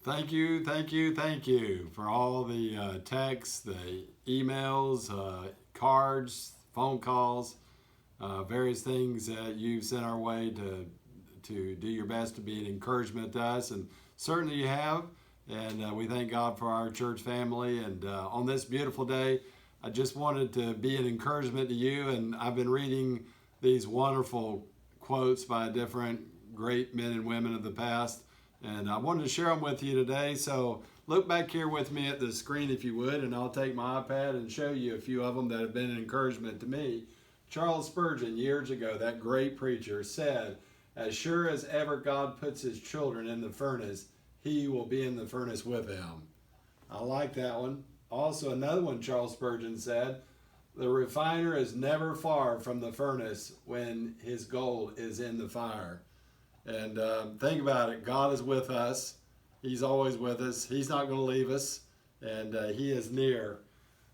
Thank you for all the texts, the emails, cards, phone calls, various things that you've sent our way to do your best to be an encouragement to us, and certainly you have. And we thank God for our church family. And on this beautiful day, I just wanted to be an encouragement to you. And I've been reading these wonderful quotes by different great men and women of the past, and I wanted to share them with you today. So look back here with me at the screen if you would, and I'll take my iPad and show you a few of them that have been an encouragement to me. Charles Spurgeon, years ago, that great preacher, said, "As sure as ever God puts his children in the furnace, he will be in the furnace with them." I like that one. Also, another one Charles Spurgeon said, "The refiner is never far from the furnace when his gold is in the fire." And think about it. God is with us. He's always with us. He's not going to leave us, and he is near.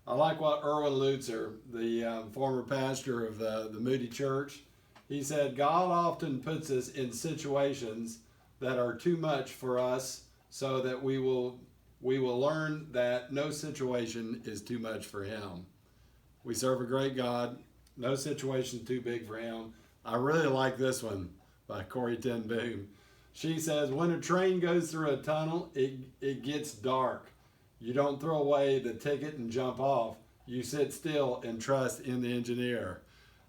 I like what Erwin Lutzer, the former pastor of the Moody Church, he said, "God often puts us in situations that are too much for us, so that we will learn that no situation is too much for him." We serve a great God. No situation too big for him. I really like this one by CORRIETEN Boom. She says, "When a train goes through a tunnel, it gets dark. You don't throw away the ticket and jump off. You sit still and trust in the engineer."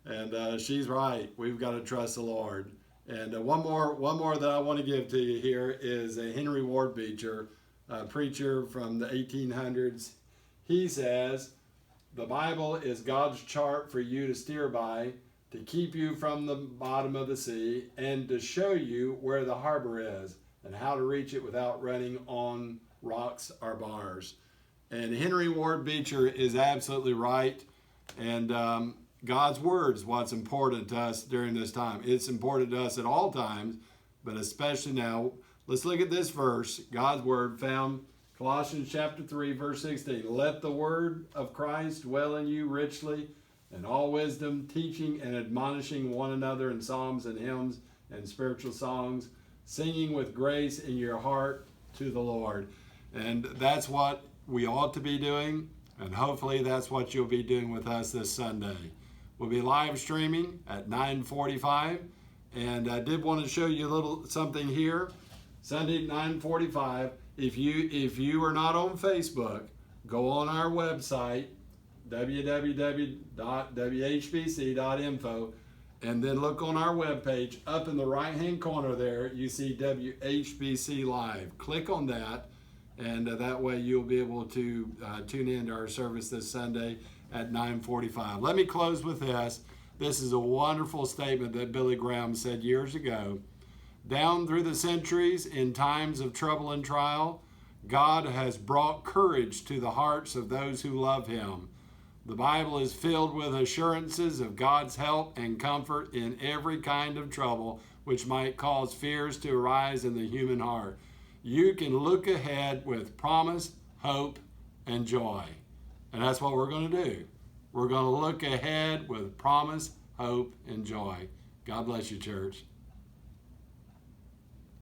And she's right. We've got to trust the Lord. And one more that I want to give to you here is Henry Ward Beecher, a preacher from the 1800s. He says, "The Bible is God's chart for you to steer by, to keep you from the bottom of the sea, and to show you where the harbor is and how to reach it without running on rocks or bars." And Henry Ward Beecher is absolutely right. And God's word is what's important to us during this time. It's important to us at all times, but especially now. Let's look at this verse, God's word found Colossians chapter 3, verse 16. "Let the word of Christ dwell in you richly, in all wisdom, teaching and admonishing one another in psalms and hymns and spiritual songs, singing with grace in your heart to the Lord." And that's what we ought to be doing, and hopefully that's what you'll be doing with us this Sunday. We'll be live streaming at 9:45, and I did want to show you a little something here. Sunday at 9:45. If you are not on Facebook, go on our website, www.whbc.info, and then look on our webpage. Up in the right-hand corner there, you see WHBC Live. Click on that, and that way you'll be able to tune in to our service this Sunday at 9:45. Let me close with this. This is a wonderful statement that Billy Graham said years ago. "Down through the centuries, in times of trouble and trial, God has brought courage to the hearts of those who love him. The Bible is filled with assurances of God's help and comfort in every kind of trouble which might cause fears to arise in the human heart. You can look ahead with promise, hope, and joy." And that's what we're going to do. We're going to look ahead with promise, hope, and joy. God bless you, church.